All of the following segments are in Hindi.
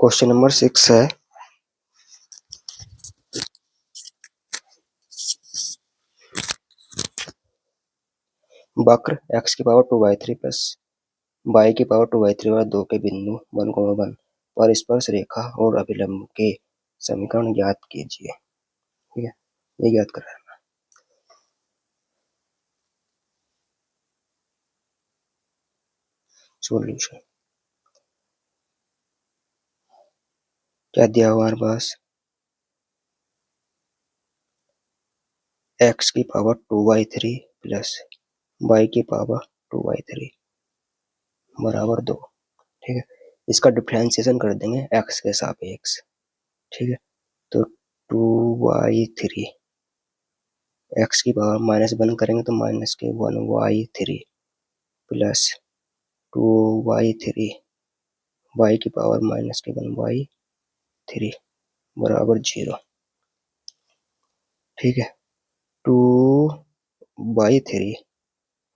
क्वेश्चन नंबर 6 है। वक्र x की पावर 2/3 प्लस y की पावर 2/3 और 2 के बिंदु 1,1 पर स्पर्श रेखा और अभिलंब के समीकरण ज्ञात कीजिए। ठीक है, ये ज्ञात कर रहा है। सॉल्यूशन क्या दिया हुआ हमारे पास, x की पावर 2/3 प्लस y की पावर 2/3 बराबर 2। ठीक है, इसका डिफरेंशिएशन कर देंगे x के सापेक्ष। ठीक है, तो 2/3 x की पावर -1 करेंगे तो -1/3 प्लस 2/3 y की पावर -1/3 बराबर 0। ठीक है, 2/3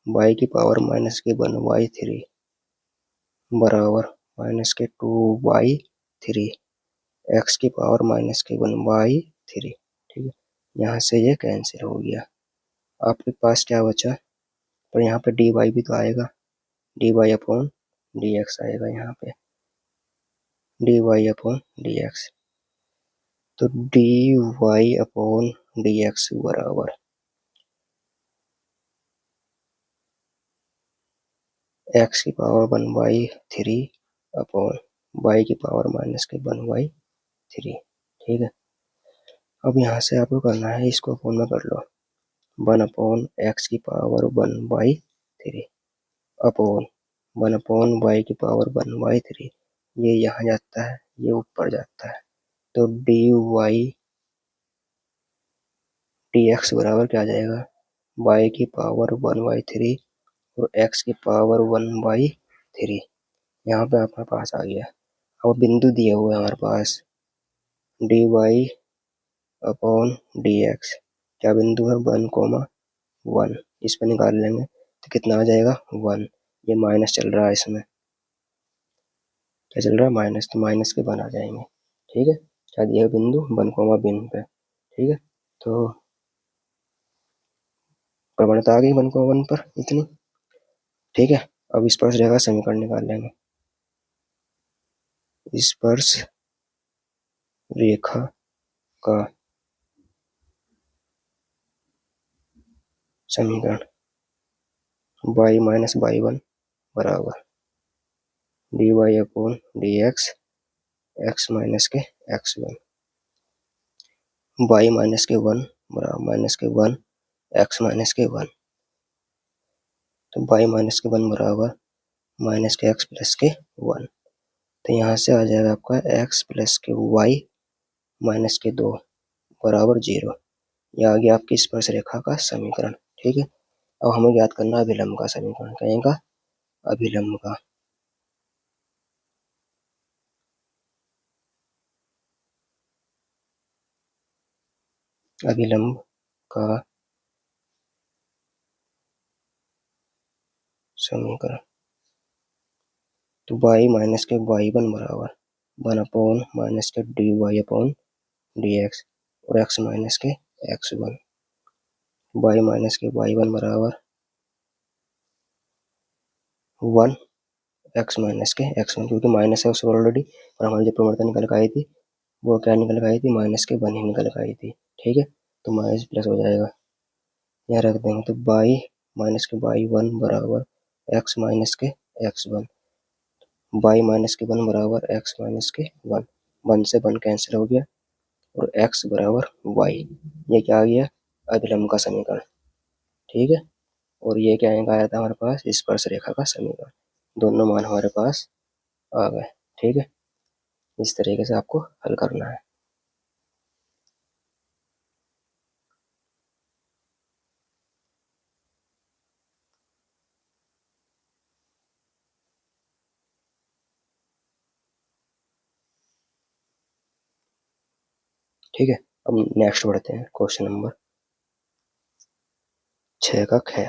y की पावर -1/3 बराबर -2/3 x की पावर -1/3। ठीक है, यहाँ से ये कैंसिल हो गया। आपके पास क्या बचा, पर यहाँ पे dy भी तो आएगा, dy अपॉन dx आएगा यहाँ पे, dy अपॉन dx। तो dy अपॉन dx बराबर x की पावर 1/3 अपॉन y की पावर -1/3। ठीक है, अब यहाँ से आपको करना है, इसको अपॉन में कर लो, 1 अपॉन x की पावर 1/3 अपॉन 1 अपॉन y की पावर 1/3। ये यहाँ जाता है, ये ऊपर जाता है, तो dy dx बराबर क्या आ जाएगा, y की पावर 1/3 और x की पावर 1/3। यहाँ पे आपके पास आ गया। अब बिंदु दिए हुए हमारे पास dy अपॉन dx, क्या बिंदु है 1,1, इस पर निकाल लेंगे तो कितना आ जाएगा 1। ये माइनस चल रहा है, इसमें क्या चल रहा है माइनस, तो माइनस के 1 आ जाएंगे। ठीक है, क्या दिया बिंदु 1, बिंदु पे। ठीक है, तो प्रवणता आ गई 1,1 पर इतनी। ठीक है, अब स्पर्श रेखा समीकरण निकाल लेंगे। स्पर्श रेखा का समीकरण y माइनस y1 बराबर dy upon dx x minus के x1, y माइनस के 1 बराबर माइनस के 1 x माइनस के 1, तो y माइनस के 1 बराबर माइनस के x प्लस के 1। तो यहाँ से आ जाएगा आपका x प्लस के y माइनस के 2 बराबर 0। यह आ गया आपकी स्पर्श रेखा का समीकरण। ठीक है, अब हमें ज्ञात करना है अभिलंब का समीकरण। कहेगा अभिलंब का, अभिलंब का समीकरण, तो y माइनस के y1 बराबर 1 अपॉन माइनस के dy अपॉन dx और x माइनस के x1, y माइनस के y1 बराबर 1 x माइनस के x1, क्योंकि माइनस है उसमें ऑलरेडी, और हमारी जो प्रवणता निकल के आई थी वो क्या निकल के आई थी, माइनस के 1 ही निकल के आई थी। ठीक है, तो माइनस प्लस हो जाएगा, यहाँ रख देंगे, तो y माइनस के y1 बराबर x माइनस के x1, y माइनस के 1 बराबर x माइनस के 1, 1 से 1 कैंसिल हो गया और x बराबर y। ये क्या आ गया, अभिलंब का समीकरण। ठीक है, और ये क्या आया था हमारे पास, स्पर्श रेखा का समीकरण। दोनों मान हमारे पास आ गए। ठीक है, इस तरीके से आपको हल करना है। ठीक है, अब नेक्स्ट बढ़ते हैं, क्वेश्चन नंबर 6 का ख।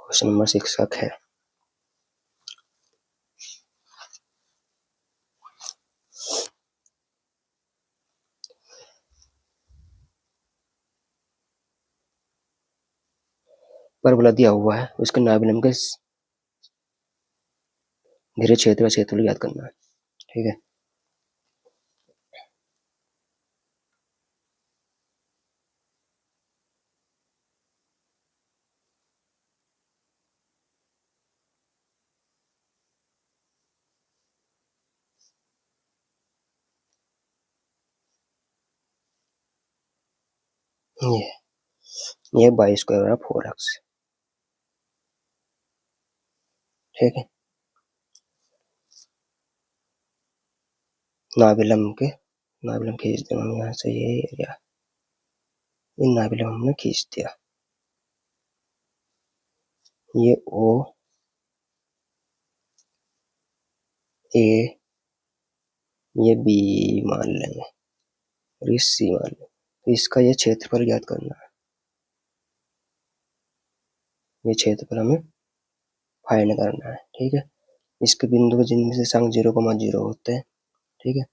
क्वेश्चन नंबर 6 का है। परवलय दिया हुआ है, उसके नाभिलंब के धीरे क्षेत्र व क्षेत्रफल याद करना है। ठीक है, ये 22 स्क्वायर बराबर 4x। ठीक है, नाभिलंब खींच देंगे हम यहाँ से, ये एरिया, इन नाभिलंब हमने खींच दिया। ये ओ ए, ये बी मान लेंगे और ये सी मान लेंगे। तो इसका ये क्षेत्रफल याद करना है। ये क्षेत्रफल हमें फाइंड करना है। ठीक है, इसके बिंदु के जिनमें से संग 0,0 होते हैं। ठीक है,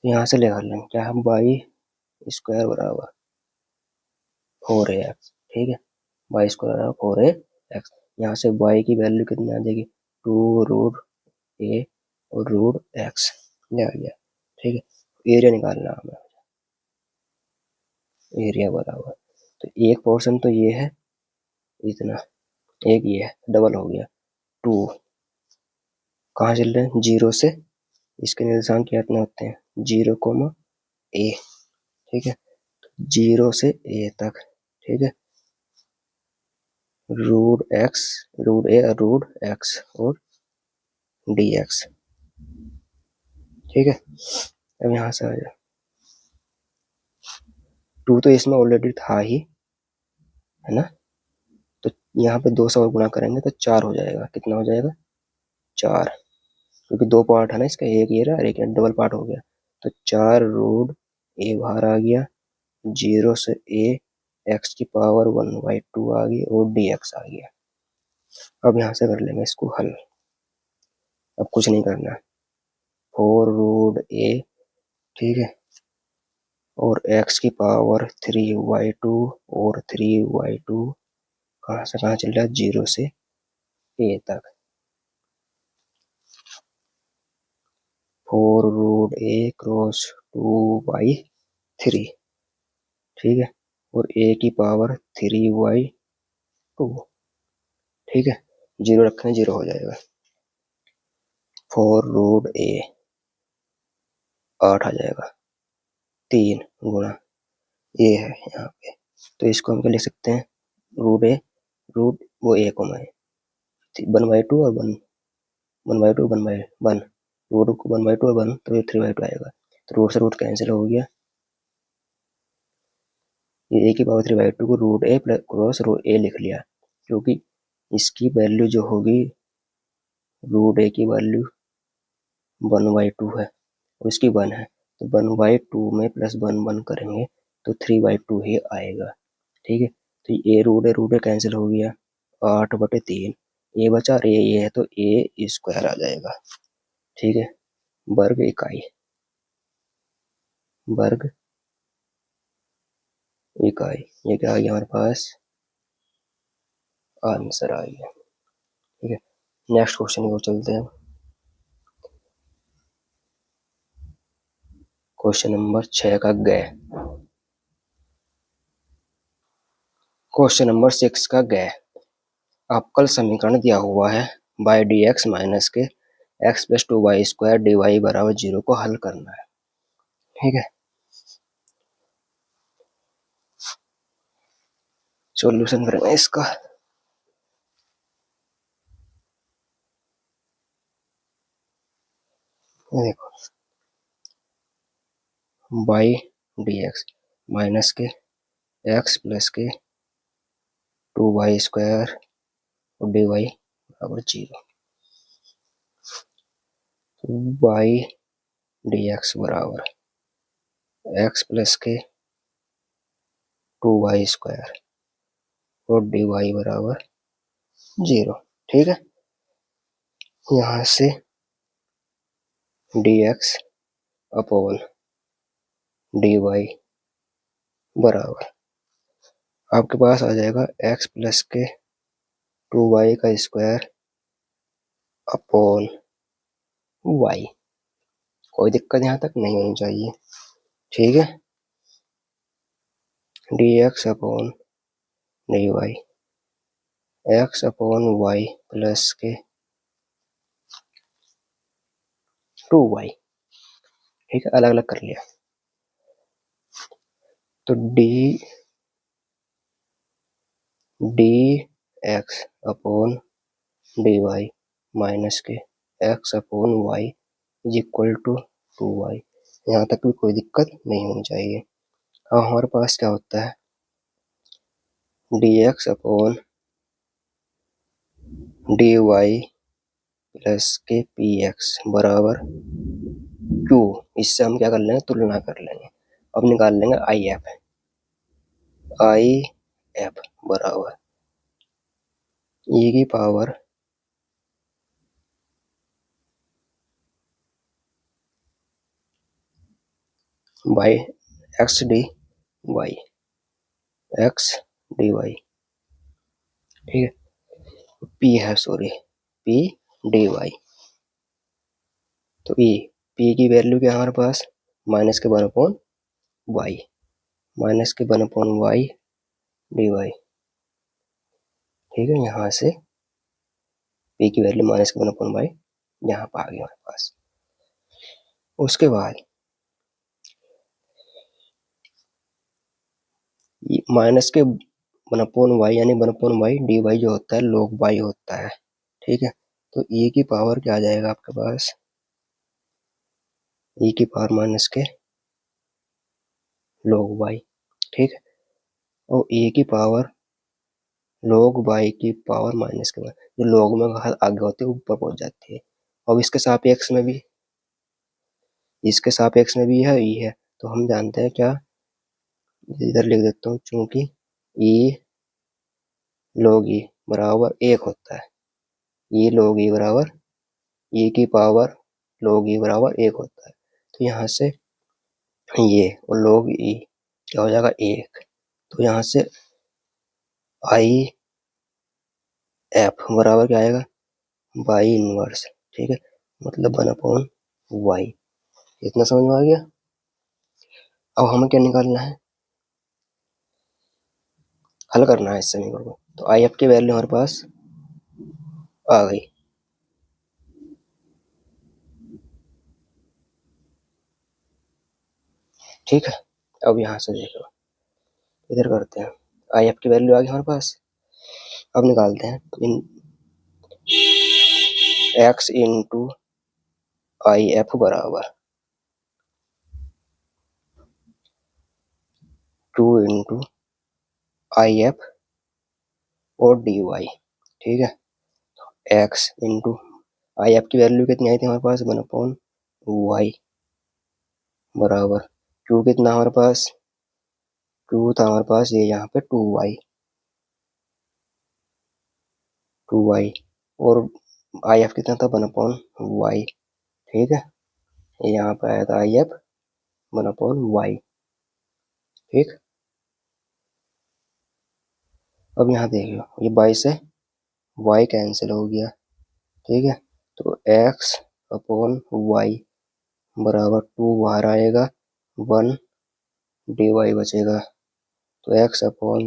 यहाँ से लेकर लेंगे क्या हम, बाई स्क्वायर बराबर 4ax। ठीक है, बाई स्क्वायर बराबर 4ax। यहाँ से y की वैल्यू कितनी आ जाएगी, 2√a और √x ले आ गया। ठीक है, एरिया निकालना हमें, एरिया बराबर, तो एक पोर्शन तो ये है इतना, एक ये है, डबल हो गया 2। कहाँ चल रहे हैं, 0 से, इसके निर्देशांक कितने होते हैं, 0,a। ठीक है, 0 से a तक। ठीक है, √x, √a और √x और dx। ठीक है, अब यहाँ से आ जाए, 2 तो इसमें ऑलरेडी था ही, है ना, तो यहाँ पे 2 से और गुणा करेंगे तो 4 हो जाएगा। कितना हो जाएगा, 4, क्योंकि 2 पार्ट है ना इसका, एक ये रहा और एक डबल पार्ट हो गया। तो 4√a बाहर आ गया, 0 से a, x की पावर 1/2 आ गई और dx आ गया। अब यहाँ से कर लेंगे इसको हल, अब कुछ नहीं करना है, 4√a, ठीक है, और x की पावर 3/2 और 3/2 कहाँ से कहाँ चल रहा है, 0 से a तक। 4√a cross 2/3। ठीक है, और a की पावर 3/2। ठीक है, 0 रखने 0 हो जाएगा। 4√a 8 आ जाएगा, 3 गुणा ये है यहाँ पे, तो इसको हम क्या लिख सकते हैं, √a, रूट वो a को है 1/2 और 1/2 1/1, रूट को 1/2 और 1 तो ये 3/2 आएगा। तो रूट से रूट कैंसिल हो गया, ये a की पावर 3/2 को √a प्लस क्रॉस √a लिख लिया, क्योंकि इसकी वैल्यू जो होगी, √a की वैल्यू 1/2 है और इसकी 1 है, तो 1/2 में प्लस 1 करेंगे तो 3/2 ही आएगा। ठीक है, तो ये रूट ए कैंसिल हो गया, 8/3 ए बचा और ये है तो ए स्क्वायर आ जाएगा। ठीक है, वर्ग इकाई, वर्ग इकाई, ये क्या आ गया हमारे पास, आंसर आ गया। ठीक है, नेक्स्ट क्वेश्चन को चलते हैं। क्वेश्चन नंबर 6 का गए, क्वेश्चन नंबर 6 का गए, अवकल समीकरण दिया हुआ है बाई dx माइनस के x प्लस 2y² dy बराबर 0 को हल करना है। ठीक है, सॉल्यूशन करेंगे इसका। देखो, बाई dx माइनस के x प्लस के 2y² और dy बराबर 0। बाई dx बराबर x प्लस के 2y² और dy बराबर 0। ठीक है, यहाँ से dx अपॉन dy बराबर आपके पास आ जाएगा x प्लस के 2y का स्क्वायर अपॉन y। कोई दिक्कत यहाँ तक नहीं होनी चाहिए। ठीक है, dx upon dy x upon y plus के 2y। ठीक है, अलग अलग कर लिया तो dx अपॉन dy माइनस के x upon y is equal to 2y। यहाँ तक भी कोई दिक्कत नहीं होनी चाहिए। अब हमारे पास क्या होता है, dx अपॉन dy प्लस के px बराबर q। इससे हम क्या कर लेंगे, तुलना कर लेंगे। अब निकाल लेंगे if बराबर e की power by x d y ठीक है, p है सॉरी p डी वाई। तो p की वैल्यू क्या है हमारे पास, माइनस के 1/y माइनस के 1/y डी वाई। ठीक है, यहाँ से p की वैल्यू माइनस के 1/y यहाँ पर आ गई हमारे पास। उसके बाद माइनस के 1/y यानी 1/y डी वाई जो होता है log y होता है। ठीक है, तो e की पावर क्या आ जाएगा आपके पास, e की पावर माइनस के log y। ठीक है, और e की पावर log y की पावर माइनस के 1, जो log में आगे होती है ऊपर पहुंच जाती है। अब इसके सापेक्ष में भी है e है, तो हम जानते हैं क्या, इधर लिख देता हूँ, चूंकि e log e बराबर 1 होता है, e log e बराबर e की पावर log e बराबर 1 होता है। तो यहाँ से ये और log e क्या हो जाएगा 1। तो यहाँ से आई एफ बराबर क्या आएगा, बाई इनवर्स। ठीक है, मतलब 1/y। इतना समझ में आ गया। अब हमें क्या निकालना है, हल करना है इस समीकरण को। तो आई एफ की वैल्यू हमारे पास आ गई। ठीक है, अब यहाँ से देखो, इधर करते हैं, आई एफ की वैल्यू आ गई हमारे पास। अब निकालते हैं इन x इंटू आई एफ बराबर 2 इंटू आई एफ और डी वाई। ठीक है, x इंटू आई एफ की वैल्यू कितनी आई थी हमारे पास, 1/y बराबर q कितना हमारे पास, q था हमारे पास ये यहाँ पे 2y और आई एफ कितना था 1/y। ठीक है, यहाँ पे आया था आई एफ 1/y। ठीक, अब यहाँ देखियो, ये y से y कैंसिल हो गया। ठीक है, तो x अपॉन y बराबर 2 बाहर आएगा, 1 डी वाई बचेगा। तो x अपॉन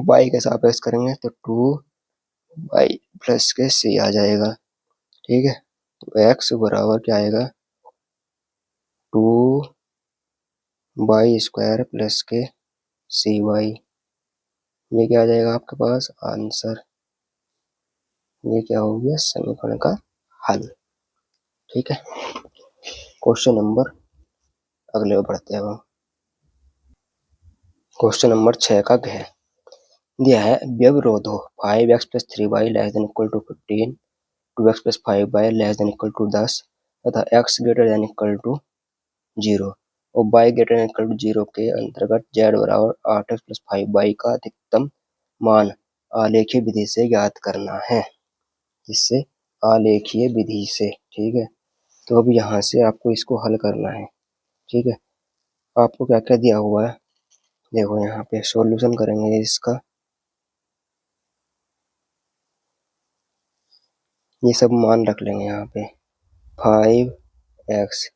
y के सापेक्ष करेंगे तो 2y प्लस के c आ जाएगा। ठीक है, तो x बराबर क्या आएगा, 2y स्क्वायर प्लस के cy। ये क्या आ जाएगा आपके पास आंसर, ये क्या हो गया समीकरण का हल। ठीक है, क्वेश्चन नंबर अगले बढ़ते हैं हम। क्वेश्चन नंबर 6 का है, दिया है व्यवरोध हो 5x plus 3y less than equal to 15, 2x plus 5y less than equal to 10 तथा x greater than equal to 0 और y greater than equal to 0 के अंतर्गत z बराबर 8x प्लस 5y का अधिकतम मान आलेखीय विधि से ज्ञात करना है। इससे आलेखीय विधि से, ठीक है। तो अब यहाँ से आपको इसको हल करना है, ठीक है। आपको क्या क्या दिया हुआ है, देखो यहाँ पे सॉल्यूशन करेंगे इसका। ये सब मान रख लेंगे यहाँ पे। 5x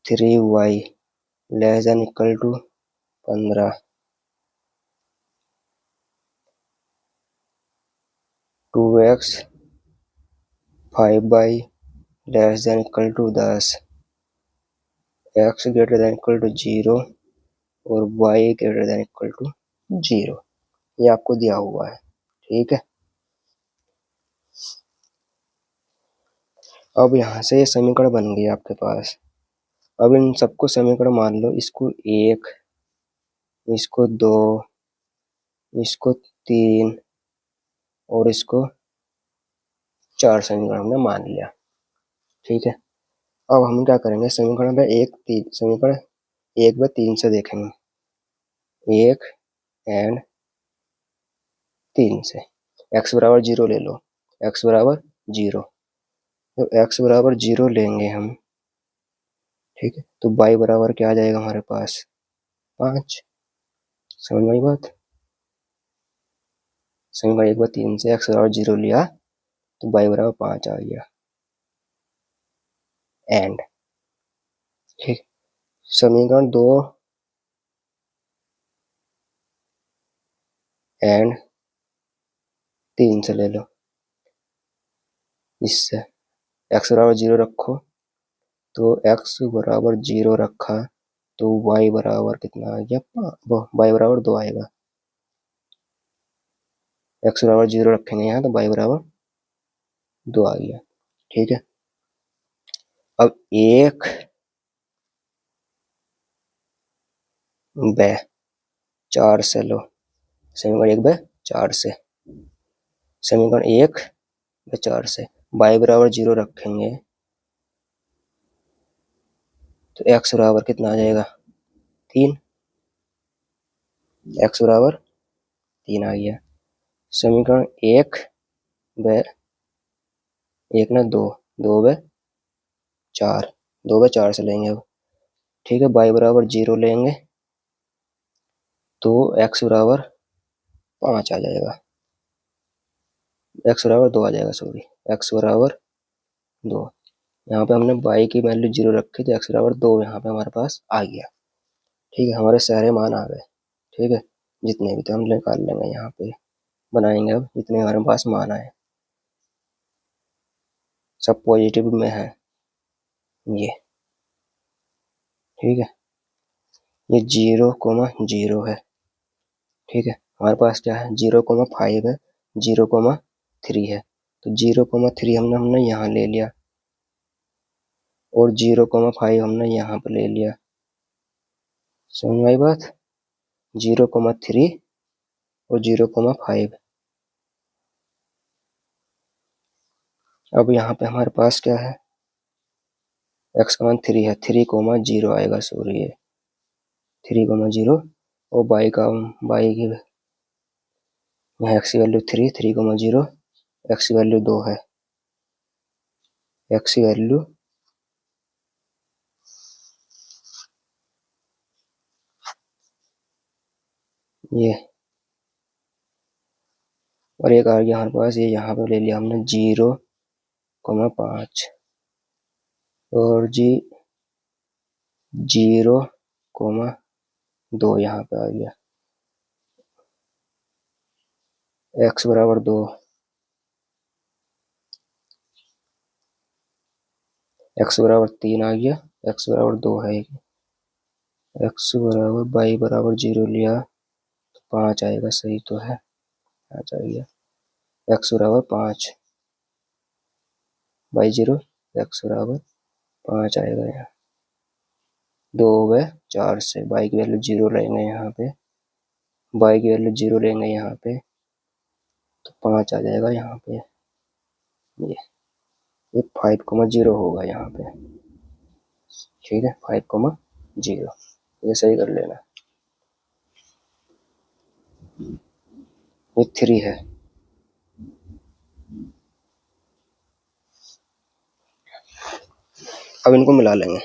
3y less than equal to 15, 2x 5y less than equal to 10, x greater than equal to 0 और y greater than equal to 0। ये आपको दिया हुआ है, ठीक है। अब यहाँ से ये समीकरण बन गया आपके पास। अब इन सबको समीकरण मान लो, इसको 1, इसको 2, इसको 3 और इसको 4 समीकरण हमने मान लिया, ठीक है। अब हम क्या करेंगे, समीकरण पे 1 व 3 से देखेंगे, 1 एंड 3 से। x बराबर 0 ले लो, x बराबर 0। तो x बराबर 0 लेंगे हम, ठीक है। तो y बराबर क्या आ जाएगा हमारे पास, 5। समझ में आई बात। समीकरण 1 व 3 से x बराबर 0 लिया तो y बराबर 5 आ गया। एंड, ठीक। समीकरण 2 एंड 3 से ले लो, इससे x बराबर 0 रखो, तो x बराबर 0 रखा तो y बराबर कितना आ गया, y बराबर 2 आएगा। x बराबर 0 रखेंगे यहाँ तो y बराबर 2 आ गया, ठीक है। अब 1 व 4 से लो, समीकरण 1 व 4 से, समीकरण 1 व 4 से y बराबर 0 रखेंगे तो x बराबर कितना आ जाएगा, 3। x बराबर 3 आ गया। समीकरण 1 व 1 ना 2, 2 व 4, 2 व 4 से लेंगे अब, ठीक है। y बराबर 0 लेंगे तो x बराबर 5 आ जाएगा, x बराबर 2 आ जाएगा, सॉरी, x बराबर 2। यहाँ पे हमने y की वैल्यू 0 रखी तो x बराबर 2 यहाँ पे हमारे पास आ गया, ठीक है। हमारे सारे मान आ गए, ठीक है। जितने भी थे हम निकाल लेंगे, यहाँ पे बनाएंगे अब जितने हमारे पास मान आए, सब पॉजिटिव में है ये, ठीक है। ये 0,0 है, ठीक है। हमारे पास क्या है, 0,5 है, 0,3 है। तो 0,3 हमने यहाँ ले लिया और 0,5 हमने यहाँ पर ले लिया। समझ में आई बात, 0,3 और 0,5। अब यहाँ पे हमारे पास क्या है, x का मान 3 है, 3,0 आएगा, सॉरी ये 3,0 और y की यहाँ x की वैल्यू 3,0, x की वैल्यू 2 है, x की वैल्यू ये, और एक आ गया हमारे पास, ये यहाँ पे ले लिया हमने 0,5 और 0,2 यहाँ पे आ गया, x बराबर 2, x बराबर 3 आ गया, x बराबर 2 है, x बराबर y बराबर 0 लिया तो 5 आएगा, सही तो है, आ जाएगा x बराबर 5, y 0, x बराबर 5 आएगा यहाँ। 2 व 4 से y की वैल्यू 0 लेंगे यहाँ पे, y की वैल्यू 0 लेंगे यहाँ पे तो 5 आ जाएगा यहाँ पे, ये 5,0 होगा यहाँ पे, ठीक है। 5,0 ये सही कर लेना। ये 3 है। अब इनको मिला लेंगे।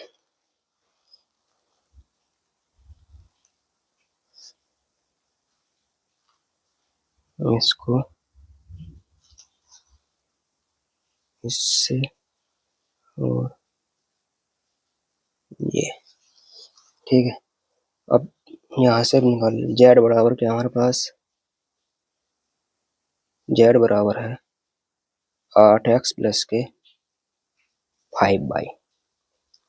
इसको इससे और ये, ठीक है। अब यहाँ से निकाल जेड बराबर क्या हमारे पास, जेड बराबर है 8x प्लस के 5y,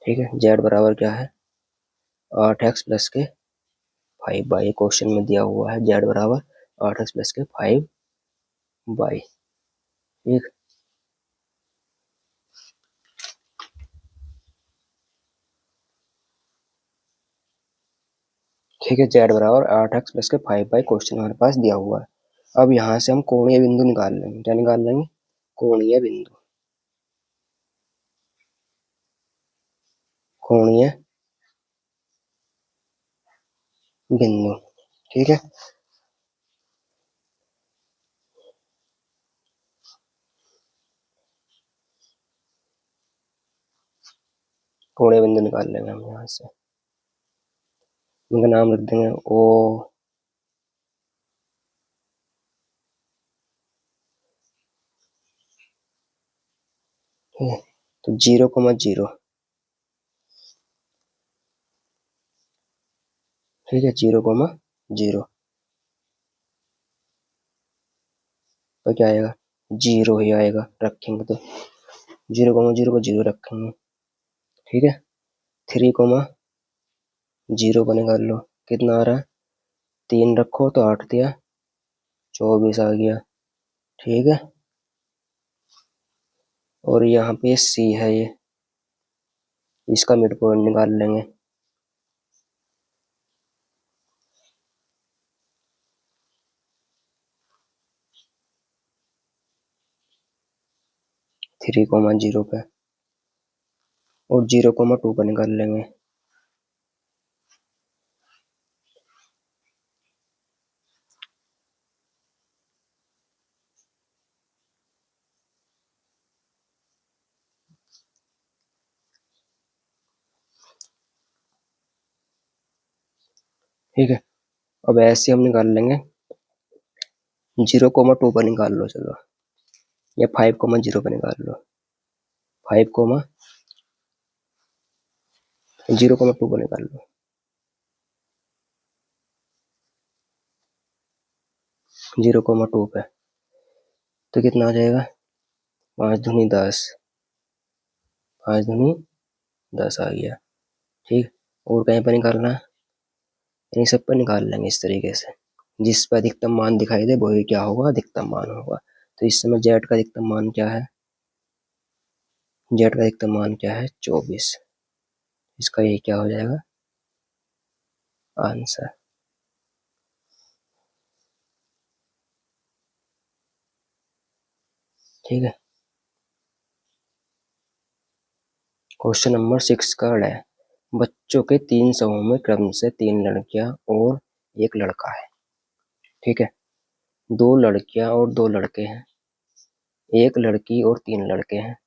ठीक है। जेड बराबर क्या है 8x प्लस के 5y, क्वेश्चन में दिया हुआ है जेड बराबर 8x प्लस के 5y, ठीक। ठीक है, जेड बराबर 8x प्लस के 5y क्वेश्चन हमारे पास दिया हुआ है। अब यहाँ से हम कोणीय बिंदु निकाल लेंगे। क्या निकाल लेंगे, कोणीय बिंदु, कोणीय बिंदु, ठीक है। कोणीय बिंदु निकाल लेंगे हम यहाँ से, उनका नाम रख देंगे ओ, ठीक है। तो 0,0, ठीक है, 0,0 तो क्या आएगा, 0 ही आएगा, रखेंगे तो 0,0 को 0 रखेंगे, ठीक है। 3,0 को निकाल लो, कितना आ रहा है, 3 रखो तो 8 दिया 24 आ गया, ठीक है। और यहाँ पे सी है, ये इसका मिड पॉइंट निकाल लेंगे, थ्री कोमा जीरो पे, और 0,2 पे निकाल लेंगे, ठीक है। अब ऐसे हम निकाल लेंगे 0,2 पर निकाल लो, चलो, या 5,0 पर निकाल लो, 5,0,2 पर निकाल लो, 0,2 पे, तो कितना आ जाएगा, 5 दूनी 10, 5 दूनी 10 आ गया, ठीक। और कहीं पर निकालना है, इन सब पर निकाल लेंगे इस तरीके से, जिस पर अधिकतम मान दिखाई दे वही क्या होगा, अधिकतम मान होगा। तो इस समय जेड का अधिकतम मान क्या है, जेड का अधिकतम मान क्या है 24, इसका यही क्या हो जाएगा आंसर, ठीक है। क्वेश्चन नंबर 6 का है, बच्चों के 3 समूह में क्रम से 3 लड़कियां और 1 लड़का है, ठीक है। 2 लड़कियां और 2 लड़के हैं, 1 लड़की और 3 लड़के हैं।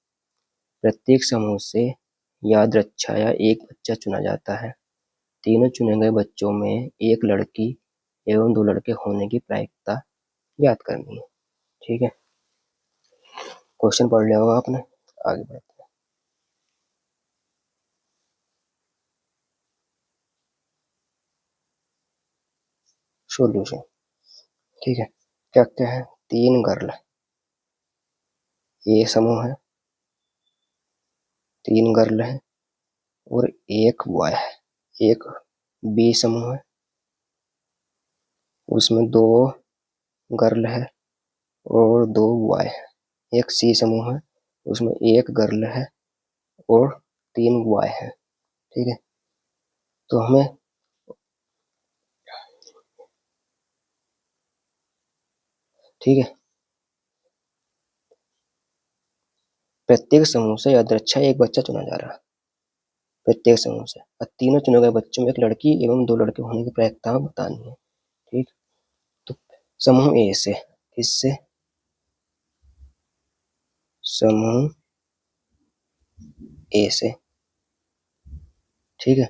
प्रत्येक समूह से यादृच्छया एक बच्चा चुना जाता है। तीनों चुने गए बच्चों में 1 लड़की एवं 2 लड़के होने की प्रायिकता ज्ञात करनी है, ठीक है। क्वेश्चन पढ़ लिया होगा आपने, आगे बढ़ते हैं। सॉल्यूशन, ठीक है। क्या क्या है, 3 गर्ल, ए समूह है, 3 गर्ल है और 1 बॉय है। एक बी समूह है, उसमें 2 गर्ल है और 2 बॉय है। एक सी समूह है, उसमें 1 गर्ल है और 3 बॉय है, ठीक है। तो हमें ठीक है, प्रत्येक समूह से यादृच्छा एक बच्चा चुना जा रहा है, प्रत्येक समूह से, और तीनों चुने गए बच्चों में 1 लड़की एवं 2 लड़के होने की प्रायिकता बतानी है, ठीक। तो समूह ए से, इससे समूह ए से, ठीक है।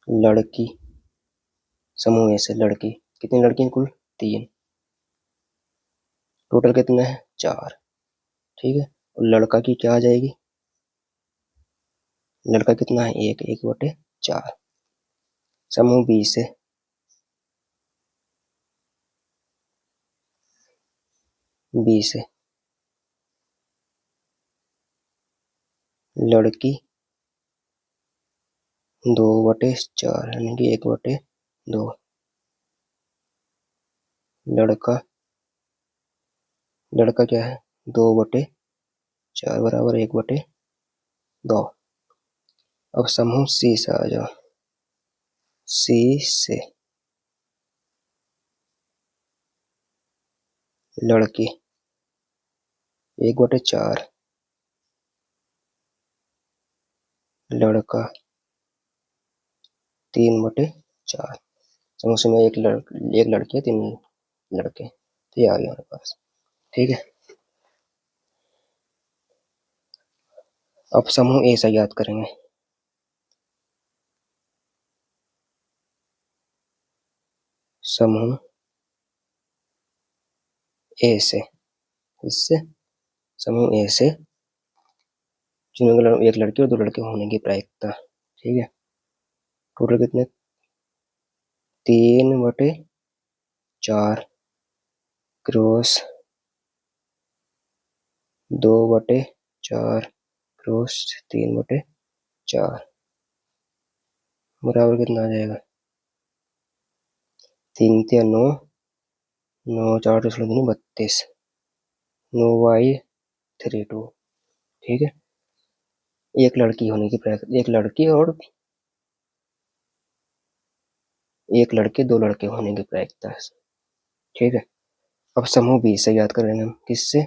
लड़की, समूह ए से लड़की, कितनी लड़की हैं कुल? 3, टोटल कितने हैं? 4, ठीक है। और लड़का की क्या आ जाएगी? लड़का कितना है? 1, 1/4। समूह बी से, बी से लड़की 2/4 यानी कि 1/2। लड़का, लड़का क्या है? 2/4 बराबर 1/2। अब समूह सी से आ जाओ, सी से लड़की 1/4, लड़का 3/4। समूह सी में एक लड़की है, 3 लड़के, तो ये आ गया हमारे पास, ठीक है। अब समूह ए से याद करेंगे। समूह ए से, इससे समूह ए से जिनमें एक लड़की और 2 लड़के होने की प्रायिकता, ठीक है। टोटल कितने? 3/4 क्रॉस 2/4 क्रॉस 3/4 बराबर कितना आ जाएगा? 3 × 9, 9 4 32, 9/32, ठीक है। एक लड़की होने की प्रायिकता, एक लड़की और एक लड़के 2 लड़के होने की प्रायिकता है, ठीक है। अब समूह बी से याद करेंगे हम, किससे?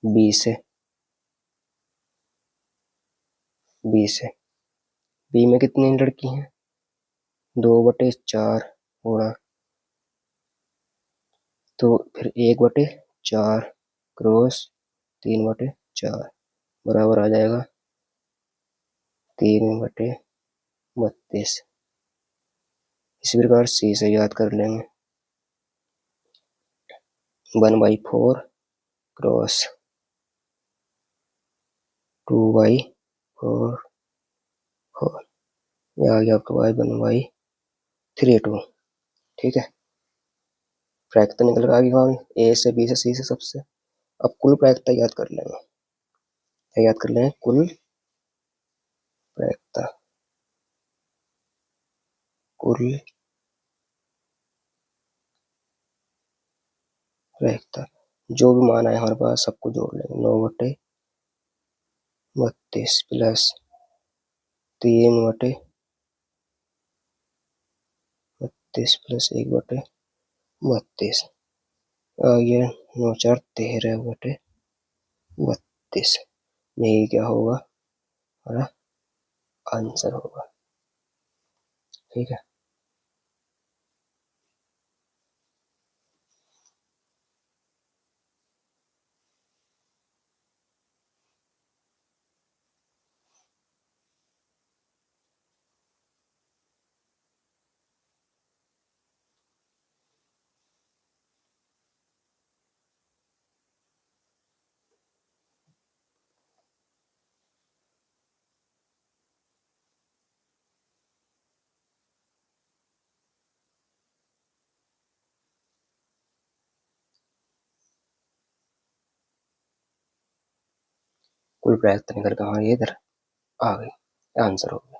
बी से, बी से बी में कितनी लड़की हैं? 2/4 गुणा, तो फिर 1/4 क्रॉस 3/4 बराबर आ जाएगा 3/32। इसी प्रकार सी से याद कर लेंगे, 1/4 क्रॉस 2/4, ये आ गया आपका 1/32, ठीक है। प्रायिकता निकल कर आ गई हमारी ए से, बी से, सी से, सबसे। अब कुल प्रायिकता याद कर लेंगे, याद कर लेंगे कुल प्रायिकता, कुल प्रायिकता जो भी मान आए हमारे पास सबको जोड़ लेंगे। 9/32 प्लस 3/32 प्लस 1/32 आ गया 9 4 13/32। यही क्या होगा? हमारा आंसर होगा, ठीक है। कुल प्रायिकता निकल कर हमारी इधर आ गई, आंसर हो गया।